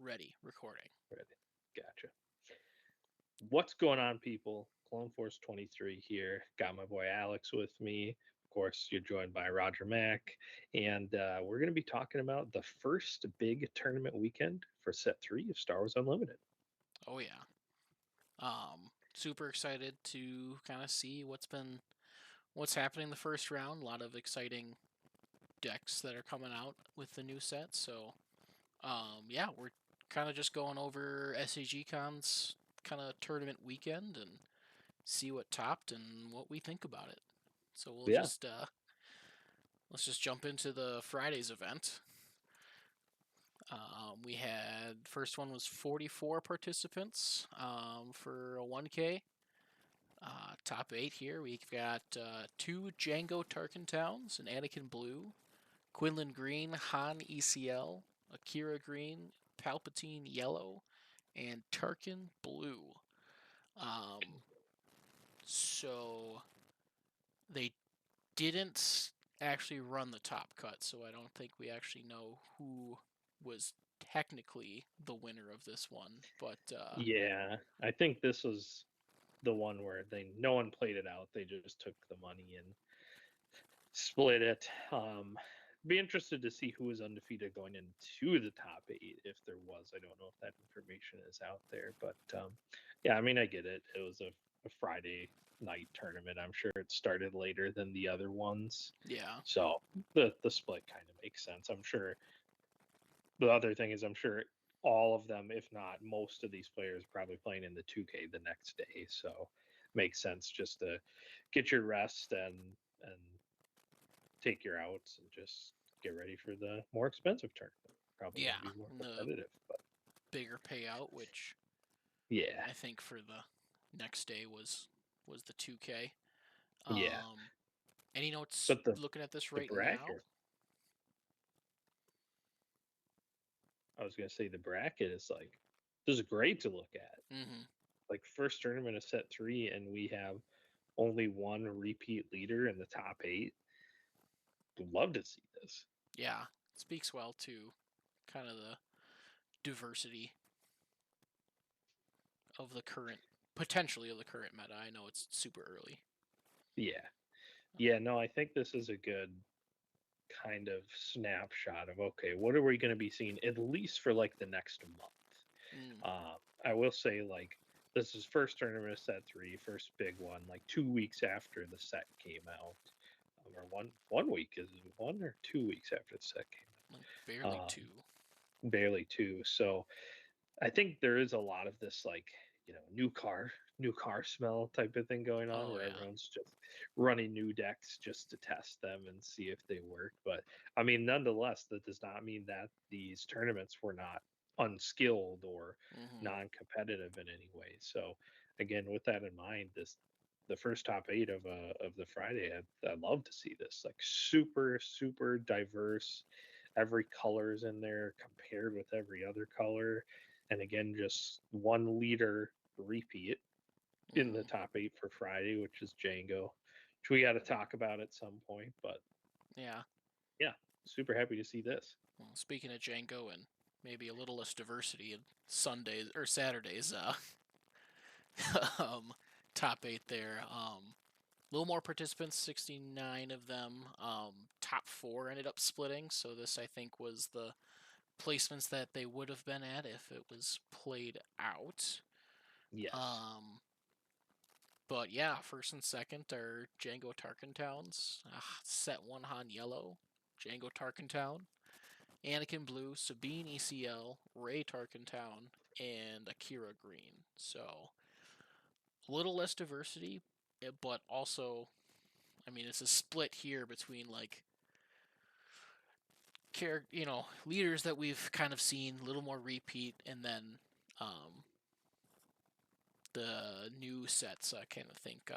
ready, recording. Ready. Gotcha. What's going on, people? Clone Force 23 here. Got my boy Alex with me. Of course, you're joined by Roger Mack. And we're going to be talking about the first big tournament weekend for Set 3 of Star Wars Unlimited. Oh yeah. Super excited to kind of see what's happening in the first round. A lot of exciting decks that are coming out with the new set. So, yeah, we're kind of just going over SAG Con's kind of tournament weekend and see what topped and what we think about it. So Yeah. let's just jump into the Friday's event. We had first one was 44 participants for a 1K. Top 8 here. We've got 2 Django Tarkin Towns, an Anakin Blue, Quinlan Green, Han ECL, Akira Green, Palpatine Yellow, and Tarkin Blue. Um, so they didn't actually run the top cut, so I don't think we actually know who was technically the winner of this one. But Yeah. I think this was the one where no one played it out. They just took the money and split it. Be interested to see who was undefeated going into the top 8 if there was. I don't know if that information is out there, but yeah, I mean, I get it. It was a Friday night tournament. I'm sure it started later than the other ones, yeah, so the split kind of makes sense. I'm sure. The other thing is, I'm sure all of them, if not most of these players, probably playing in the 2K the next day, so makes sense just to get your rest and take your outs and just get ready for the more expensive tournament. Probably going yeah, to be more and the competitive, but bigger payout, which yeah, I think for the next day was the 2K. yeah. Any notes But the looking at this the right now? bracket, I was going to say the bracket is like this is great to look at. Mm-hmm. Like first tournament of Set 3, and we have only one repeat leader in the top 8. Would love to see this. Yeah, it speaks well to kind of the diversity of the current, potentially of the current meta. I know it's super early. Yeah, yeah. No, I think this is a good kind of snapshot of okay, what are we going to be seeing at least for like the next month. Mm. I will say like this is first tournament of Set 3, first big one, like 2 weeks after the set came out, or one week is it 1 or 2 weeks after the set came Like barely out, two. barely two. So I think there is a lot of this like new car smell type of thing going on Oh where yeah. everyone's just running new decks just to test them and see if they work. But I mean, nonetheless, that does not mean that these tournaments were not unskilled or Mm-hmm. non-competitive in any way. So again, with that in mind, the first top 8 of the Friday, I'd love to see this like super diverse. Every color's in there compared with every other color, and again, just one leader repeat in the Mm-hmm. top 8 for Friday, which is Django, which we got to talk about at some point. But Yeah. yeah, super happy to see this. Well, speaking of Django and maybe a little less diversity in Sundays or Saturdays, um, top 8 there. A little more participants, 69 of them. Top 4 ended up splitting, so this I think was the placements that they would have been at if it was played out. Yes. Um, but yeah, first and second are Django Tarkin Towns. Set 1 Han Yellow, Django Tarkin Town, Anakin Blue, Sabine ECL, Ray Tarkin Town, and Akira Green. So a little less diversity, but also, I mean, it's a split here between like leaders that we've kind of seen, a little more repeat, and then um, the new sets. I kind of think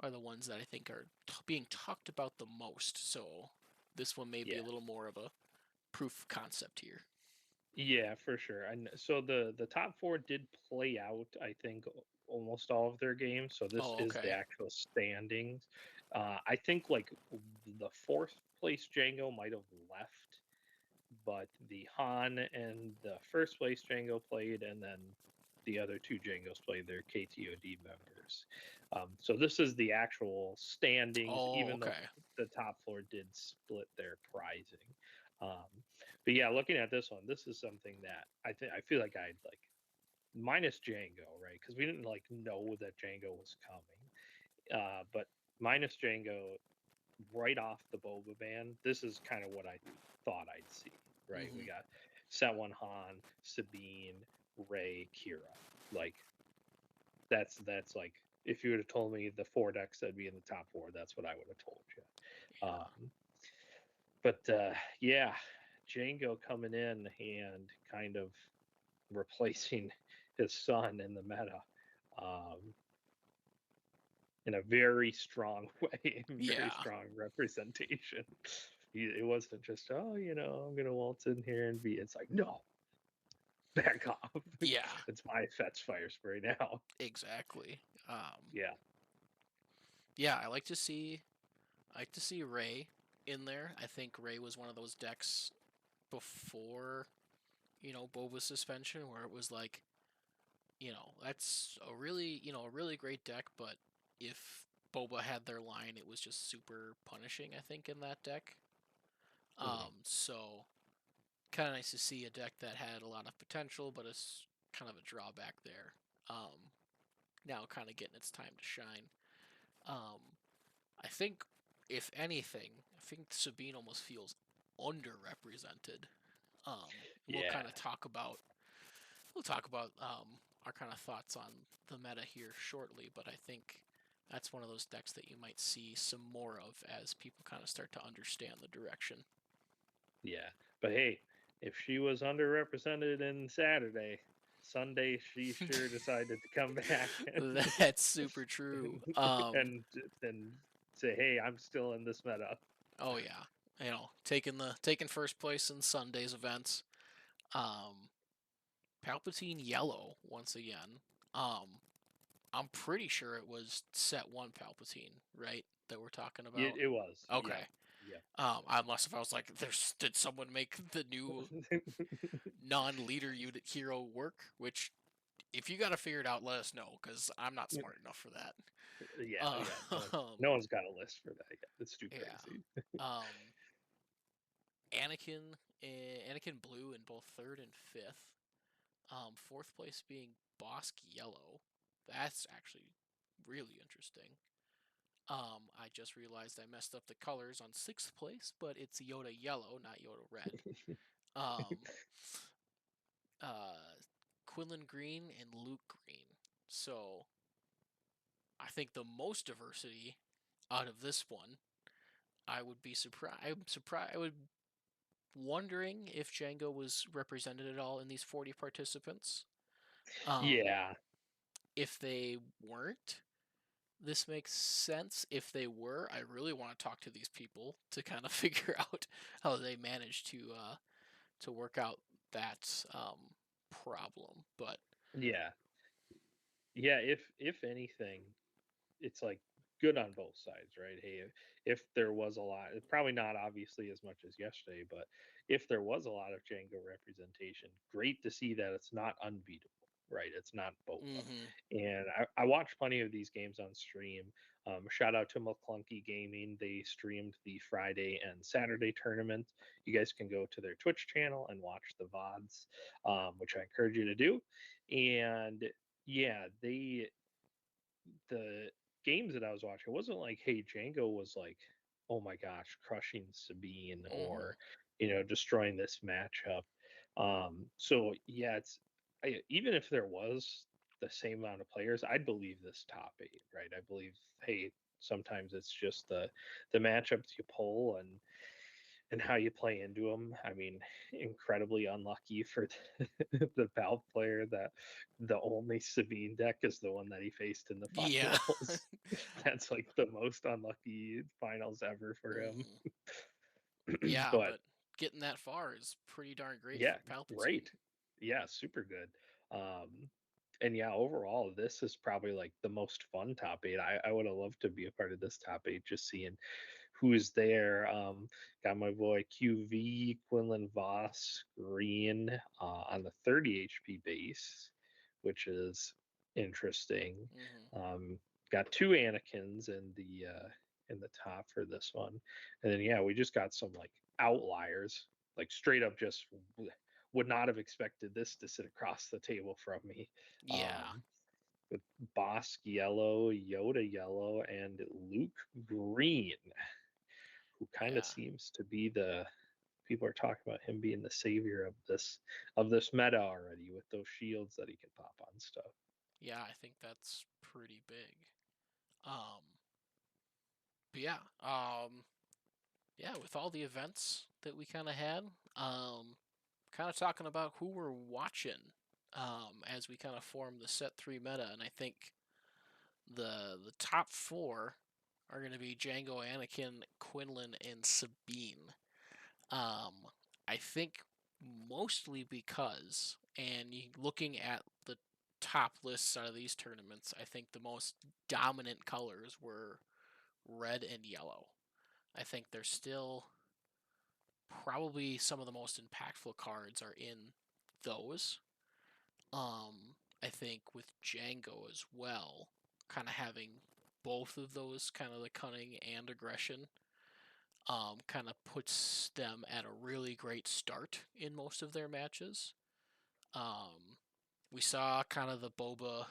are the ones that I think are being talked about the most. So this one may be a Yeah. little more of a proof of concept here. Yeah, for sure. And so the top 4 did play out, I think, almost all of their games. So this Oh, is the okay. actual standings. I think like the fourth place Django might have left but the Han and the first place Django played, and then the other two Djangos played their KTOD members. So this is the actual standings, Oh, even though okay. the top floor did split their prizing. Um, but yeah, looking at this one, this is something that I feel like I'd like minus Django, right? Because we didn't like know that Django was coming. But minus Django, right off the Boba ban, this is kind of what I thought I'd see, right? We Mm-hmm. got Set One Han, Sabine, Ray, Kira. Like that's like if you would have told me the four decks that'd be in the top four, that's what I would have told you. Yeah. But yeah, Django coming in and kind of replacing his son in the meta. Um, in a very strong way, very Yeah. strong representation. It wasn't just, oh, I'm gonna waltz in here and be. It's like, no, back off. Yeah. It's my Fetch Fire Spray now. Exactly. Yeah, Yeah, I like to see Ray in there. I think Ray was one of those decks before, Boba's suspension where it was like, that's a really great deck, but if Boba had their line, it was just super punishing, I think, in that deck. mhm. So kind of nice to see a deck that had a lot of potential, but is kind of a drawback there. Um, Now kind of getting its time to shine. Um, I think, if anything, I think Sabine almost feels underrepresented. And we'll Yeah, kind of talk about our kind of thoughts on the meta here shortly, but I think that's one of those decks that you might see some more of as people kind of start to understand the direction. yeah. But hey, if she was underrepresented in Saturday, Sunday she sure decided to come back That's super true. and and say, hey, I'm still in this meta. Oh yeah, taking first place in Sunday's events. Um, Palpatine yellow once again. Um, I'm pretty sure it was set one Palpatine, right? That we're talking about. It was, Okay. yeah, yeah. Unless if I was like, did someone make the new non-leader unit hero work? Which, if you got to figure it out, let us know, because I'm not smart enough for that. Yeah, Uh, yeah. No one, um, no one's got a list for that yet. It's too yeah. crazy. Um, Anakin blue in both third and fifth. Fourth place being Bosk yellow. That's actually really interesting. I just realized I messed up the colors on sixth place, but it's Yoda yellow, not Yoda red. Um, uh, Quinlan green and Luke green. So I think the most diversity out of this one, I would be surprised. I'm surprised. I would wondering if Django was represented at all in these 40 participants. Um, Yeah, if they weren't, this makes sense. If they were, I really want to talk to these people to kind of figure out how they managed to work out that problem. But yeah, yeah. If anything, it's like good on both sides, right? Hey, if there was a lot, probably not obviously as much as yesterday, but if there was a lot of Django representation, great to see that it's not unbeatable, right? It's not Boba. mm-hmm, And I watched plenty of these games on stream. Shout out to McClunky Gaming. They streamed the Friday and Saturday tournament. You guys can go to their Twitch channel and watch the VODs, which I encourage you to do. And yeah, the games that I was watching, it wasn't like, hey, Django was like, oh my gosh, crushing Sabine mm-hmm. or, destroying this matchup. So yeah, even if there was the same amount of players, I'd believe this top eight, right? I believe, hey, sometimes it's just the matchups you pull and how you play into them. I mean, incredibly unlucky for the Valve player that the only Sabine deck is the one that he faced in the Yeah. finals. That's like the most unlucky finals ever for him. mm-hmm. Yeah, But but getting that far is pretty darn great yeah, for Palpatine. great. Yeah, super good. Um, and yeah, overall, this is probably like the most fun top eight. I would have loved to be a part of this top eight, just seeing who's there. Got my boy QV Quinlan Voss Green on the 30 HP base, which is interesting. Hmm. Got two Anakins in the top for this one, and then yeah, we just got some like outliers, like straight up just would not have expected this to sit across the table from me. Yeah, Um, with Bosk Yellow, Yoda Yellow, and Luke Green, who kind of yeah, seems to be the people are talking about him being the savior of this meta already with those shields that he can pop on stuff. yeah. I think that's pretty big. Um, but yeah, yeah. With all the events that we kind of had, kind of talking about who we're watching, as we kind of form the set three meta, and I think the top four are going to be Django, Anakin, Quinlan, and Sabine. Um, I think mostly because, and looking at the top lists out of these tournaments, I think the most dominant colors were red and yellow. I think they're still probably some of the most impactful cards are in those. I think with Django as well, kind of having both of those, kind of the cunning and aggression, kind of puts them at a really great start in most of their matches. Um, we saw kind of the Boba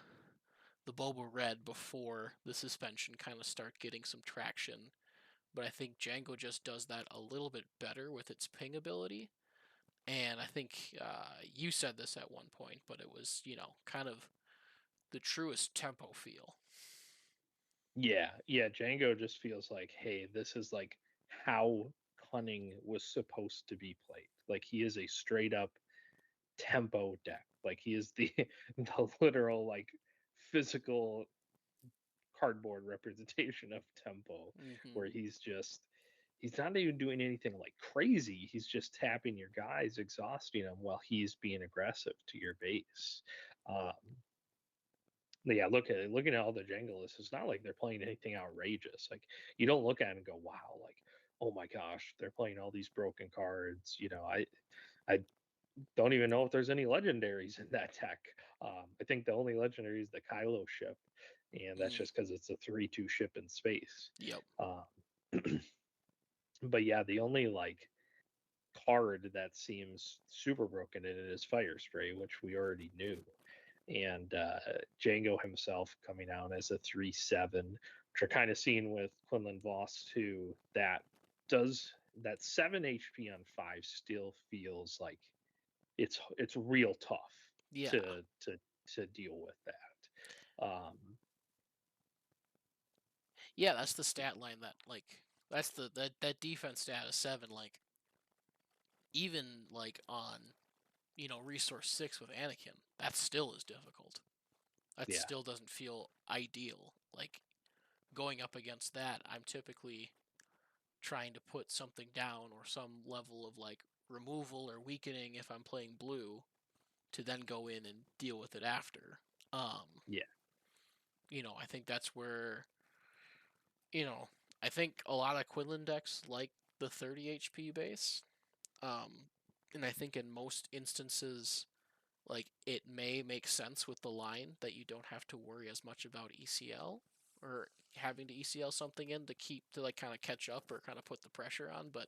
Red before the suspension kind of start getting some traction, but I think Django just does that a little bit better with its ping ability. And I think you said this at one point, but it was, kind of the truest tempo feel. Yeah, yeah, Django just feels like, hey, this is like how Cunning was supposed to be played. Like he is a straight up tempo deck. Like he is the the literal like physical cardboard representation of tempo, Hmm. where he's not even doing anything like crazy. He's just tapping your guys, exhausting them while he's being aggressive to your base. Um, yeah, looking at all the Jenga lists, it's not like they're playing anything outrageous. Like you don't look at it and go, wow, like oh my gosh, they're playing all these broken cards. I don't even know if there's any legendaries in that deck. I think the only legendary is the Kylo ship, and that's Mm. just because it's a 3/2 ship in space. Yep. Um, but yeah, the only like card that seems super broken in it is Fire Spray, which we already knew. And Django himself coming out as a 3/7, which are kind of seen with Quinlan Voss too. Does that 7 HP on 5 still feels like it's real tough Yeah. to deal with that. Yeah, that's the stat line that that's that defense stat of 7, like even like on, resource 6 with Anakin, that still is difficult. That Yeah, still doesn't feel ideal. Like going up against that, I'm typically trying to put something down or some level of like removal or weakening if I'm playing blue to then go in and deal with it after. Um, yeah, I think that's where, you know, I think a lot of Quinlan decks like the 30 HP base. Um, and I think in most instances, like it may make sense with the line that you don't have to worry as much about ECL or having to ECL something in to like kind of catch up or kind of put the pressure on. But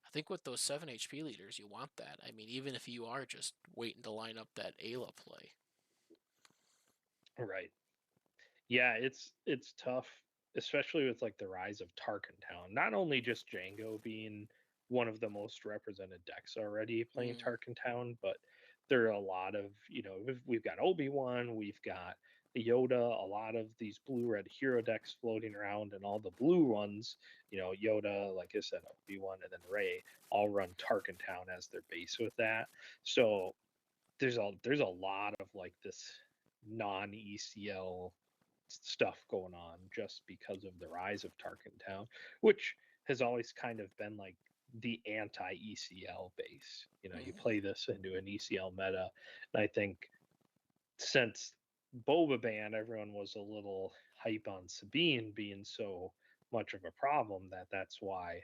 I think with those 7 HP leaders, you want that. I mean, even if you are just waiting to line up that Ayla play. right. Yeah, it's tough, especially with like the rise of Tarkin Town. Not only just Django being one of the most represented decks already playing Mm, Tarkin Town, but there are a lot of we've got Obi-Wan, we've got Yoda, a lot of these blue-red hero decks floating around, and all the blue ones, Yoda, like I said, Obi-Wan, and then Rey, all run Tarkin Town as their base with that. So there's a lot of like this non ECL stuff going on just because of the rise of Tarkin Town, which has always kind of been like the anti ECL base. You mm-hmm. play this into an ECL meta, and I think since Boba Ban, everyone was a little hype on Sabine being so much of a problem that that's why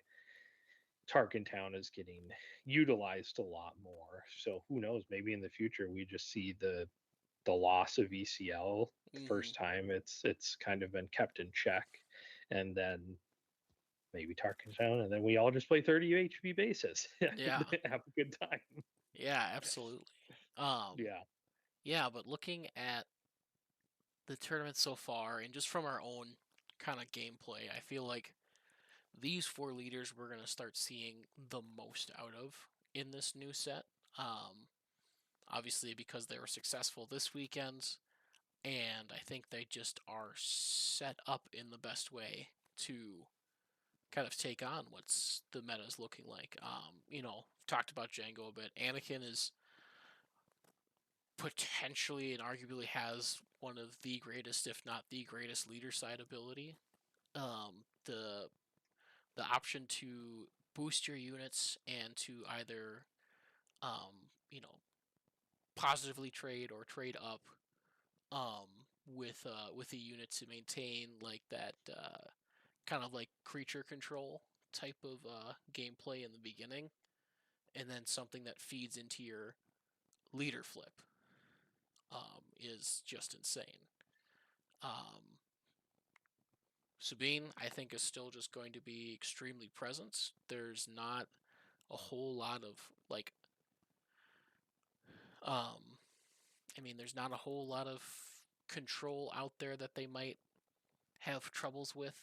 Tarkentown is getting utilized a lot more. So who knows? Maybe in the future we just see the loss of ECL the Hmm. first time it's kind of been kept in check, and then maybe Tarkentown, and then we all just play 30 HP bases. Yeah. Have a good time. Yeah, absolutely. Um, Yeah. yeah, but looking at the tournament so far and just from our own kind of gameplay, I feel like these four leaders we're going to start seeing the most out of in this new set. Um, Obviously, because they were successful this weekend, and I think they just are set up in the best way to kind of take on what's the meta is looking like. Talked about Django a bit. Anakin is potentially and arguably has one of the greatest, if not the greatest, leader side ability. The option to boost your units and to either um, you know positively trade or trade up um, with a unit to maintain like that kind of like creature control type of gameplay in the beginning, and then something that feeds into your leader flip is just insane. Um, Sabine, I think, is still just going to be extremely present. There's not a whole lot of like, um, there's not a whole lot of control out there that they might have troubles with.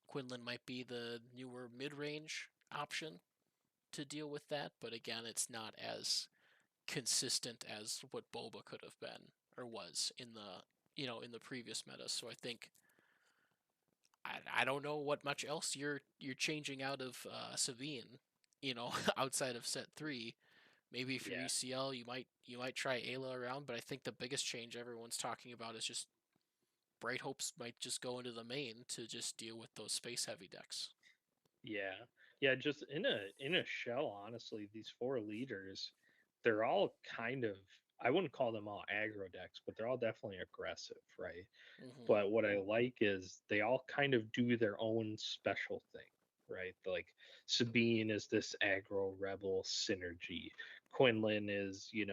Quinlan might be the newer mid range option to deal with that, but again, it's not as consistent as what Boba could have been or was in the previous meta. So I think I don't know what much else you're changing out of Savine, outside of set three. Maybe for Yeah. ECL you might try Ayla around, but I think the biggest change everyone's talking about is just Bright Hopes might just go into the main to just deal with those space heavy decks. Yeah. Yeah, just in a shell, honestly, these four leaders, they're all kind of, I wouldn't call them all aggro decks, but they're all definitely aggressive, right? Hmm. But what I like is they all kind of do their own special thing, right? Like Sabine is this aggro rebel synergy. Quinlan is, you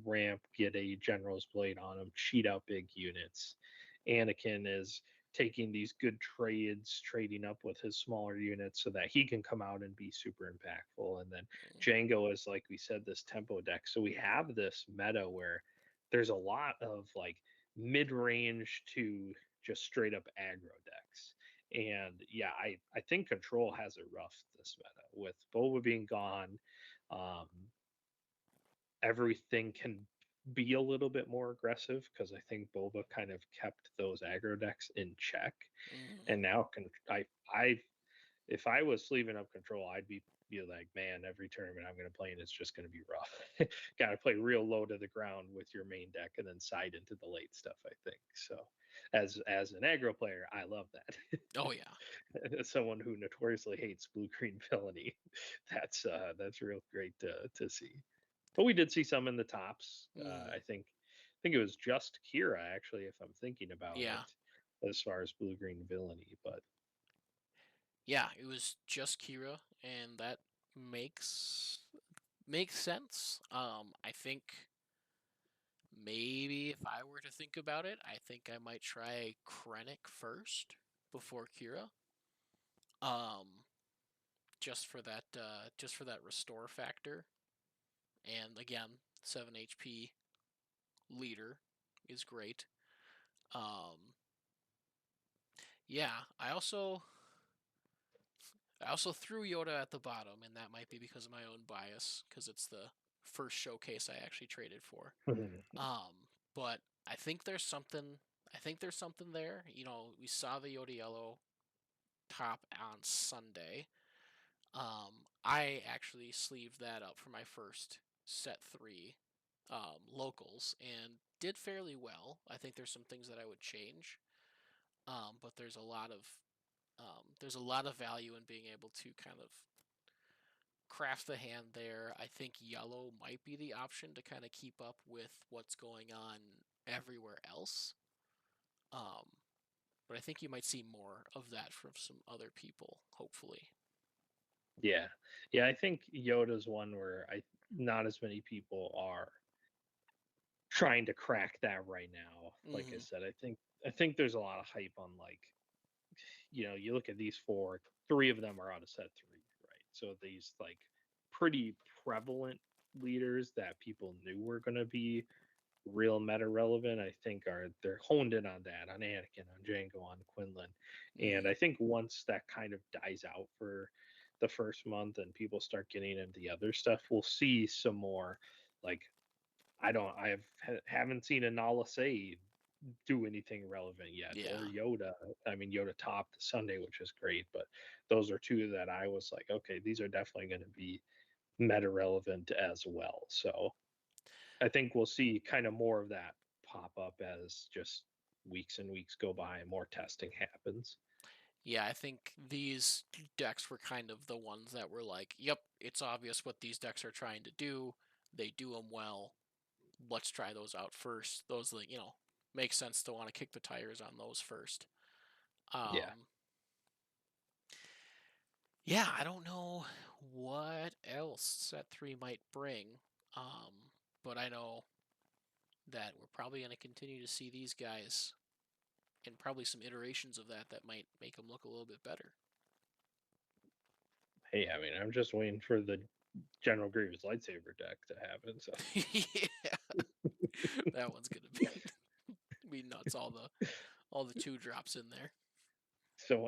ramp, get a general's blade on him, cheat out big units. Anakin is taking these good trades, trading up with his smaller units so that he can come out and be super impactful. And then Django is, like we said, this tempo deck. So we have this meta where there's a lot of like mid range to just straight up aggro decks. And yeah, I think Control has it rough this meta with Boba being gone. Um, Everything can be a little bit more aggressive because I think Boba kind of kept those aggro decks in check. Hmm. And now I if I was sleeving up Control, I'd be like, man, every tournament I'm going to play in is just going to be rough. Got to play real low to the ground with your main deck and then side into the late stuff. I think so. As an aggro player, I love that. Oh yeah. As someone who notoriously hates blue green villainy, that's real great to see. But we did see some in the tops. Hmm. I think it was just Kira actually, if I'm thinking about it, Yeah. as far as blue green villainy. But Yeah, it was just Kira, and that makes sense. I think maybe if I were to think about it, I think I might try Krennic first before Kira. Um, just for that restore factor, and again, 7 HP leader is great. Um, yeah, I also threw Yoda at the bottom, and that might be because of my own bias, because it's the first showcase I actually traded for. But I think there's something. I think there's something there. We saw the Yoda yellow top on Sunday. I actually sleeved that up for my first set three locals and did fairly well. I think there's some things that I would change, but there's a lot of value in being able to kind of craft the hand there. I think yellow might be the option to kind of keep up with what's going on everywhere else. Um, but I think you might see more of that from some other people, hopefully. Yeah. Yeah, I think Yoda's one where I not as many people are trying to crack that right now. Like I Hmm. said, I think there's a lot of hype on like, you look at these four, three of them are out of set three, right? So these like pretty prevalent leaders that people knew were going to be real meta relevant, I think they're honed in on that, on Anakin, on Django, on Quinlan. And Hmm. I think once that kind of dies out for the first month and people start getting into the other stuff, we'll see some more like haven't seen a Nala say do anything relevant yet, or Yeah. Yoda. I mean, Yoda topped the Sunday, which is great, but those are two that I was like, okay, these are definitely going to be meta relevant as well. So I think we'll see kind of more of that pop up as just weeks and weeks go by and more testing happens. Yeah, I think these decks were kind of the ones that were like, yep, it's obvious what these decks are trying to do. They do them well. Let's try those out first. Those, like, make sense to want to kick the tires on those first. Yeah. Um, yeah, I don't know what else set three might bring, um, but I know that we're probably going to continue to see these guys and probably some iterations of that that might make them look a little bit better. Hey, I mean, I'm just waiting for the General Grievous lightsaber deck to happen. So Yeah, that one's gonna be nuts. All the two drops in there.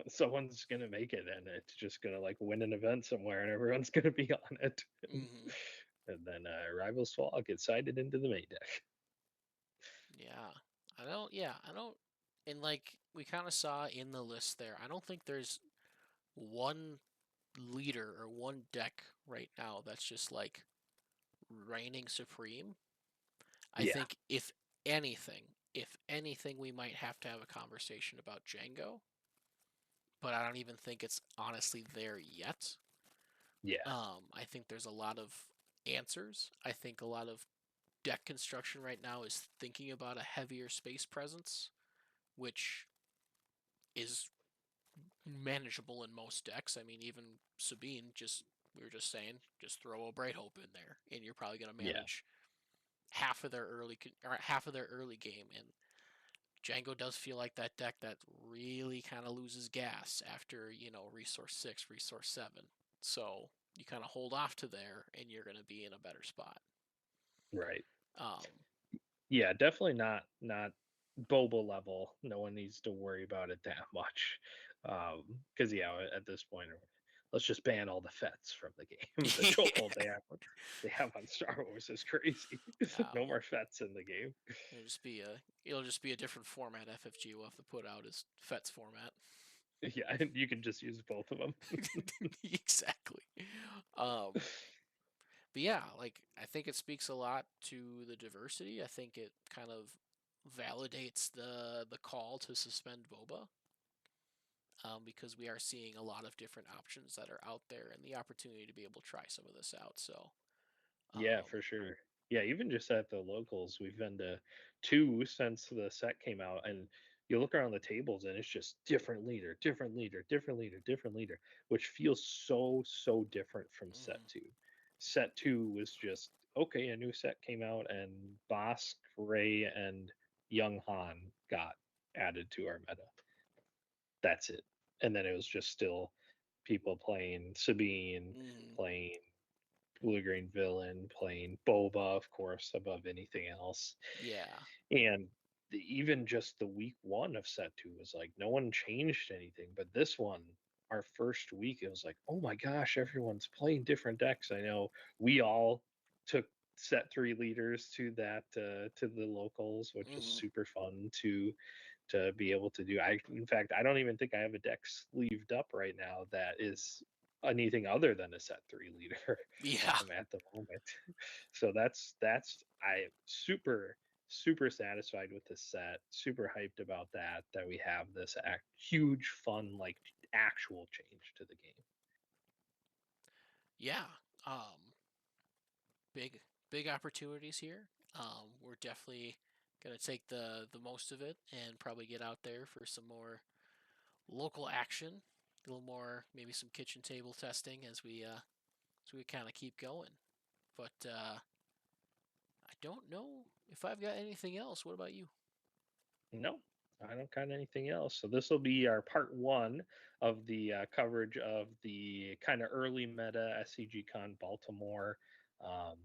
someone's gonna make it, and it's just gonna like win an event somewhere, and everyone's gonna be on it. Hmm. And then Rivals Fall gets sided into the main deck. Yeah, I don't. Yeah, I don't. And like we kind of saw in the list there, I don't think there's one leader or one deck right now that's just like reigning supreme. I Yeah, think if anything, we might have to have a conversation about Django, but I don't even think it's honestly there yet. yeah, I think there's a lot of answers. I think a lot of deck construction right now is thinking about a heavier space presence, which is manageable in most decks. I mean, even Sabine, just we were just saying, just throw a Bright Hope in there, and you're probably going to yeah, manage half of their early game. And Django does feel like that deck that really kind of loses gas after resource 6, resource 7. So you kind of hold off to there, and you're going to be in a better spot. right. Um, Yeah, definitely not Boba level. No one needs to worry about it that much. Because yeah, at this point, let's just ban all the Fets from the game. The chokehold yeah, they have on Star Wars is crazy. No um, more Fets in the game. it'll just be a different format. FFG will have to put out as FET's format. Yeah, and you can just use both of them. Exactly. Um, but yeah, like I think it speaks a lot to the diversity. I think it kind of validates the call to suspend Boba, because we are seeing a lot of different options that are out there and the opportunity to be able to try some of this out. So, Yeah, um, for sure. Yeah, even just at the locals, we've been to two since the set came out, and you look around the tables, and it's just different leader, different leader, different leader, different leader, which feels so different from set mhm, two. Set two was just okay, a new set came out, and Bosk, Ray, and Young Han got added to our meta. That's it. And then it was just still people playing Sabine, mhm, playing blue green villain, playing Boba, of course, above anything else. yeah, And even just the week one of set two was like no one changed anything. But this one, our first week, it was like, oh my gosh, everyone's playing different decks. I know we all took set three leaders to that to the locals, which is mhm, super fun to be able to do. In fact, I don't even think I have a deck sleeved up right now that is anything other than a set three leader yeah, at the moment. So that's I super satisfied with this set. Super hyped about that we have this huge fun like actual change to the game. yeah. Um, big opportunities here. We're definitely Gonna take the most of it and probably get out there for some more local action, a little more maybe some kitchen table testing as we kind of keep going. But I don't know if I've got anything else. What about you? No, I don't got anything else. So this will be our part one of the coverage of the kind of early meta SCG Con Baltimore, um,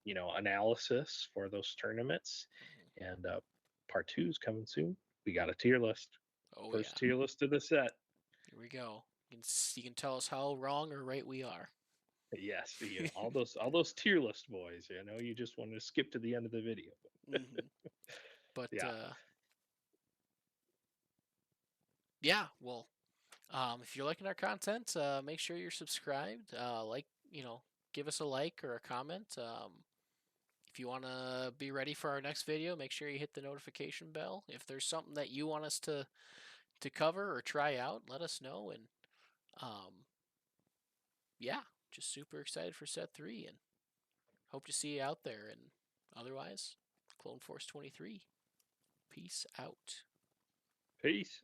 analysis for those tournaments. Mhm. And part two is coming soon. We got a tier list. Oh First yeah, tier list of the set. here we go. You can tell us how wrong or right we are. Yes, all those tier list boys. You just want to skip to the end of the video. hmm But Yeah, yeah, well, if you're liking our content, make sure you're subscribed. Give us a like or a comment. If you want to be ready for our next video, make sure you hit the notification bell. If there's something that you want us to cover or try out, let us know. And um, yeah, just super excited for set 3 and hope to see you out there. And otherwise, Clone Force 23. Peace out. peace.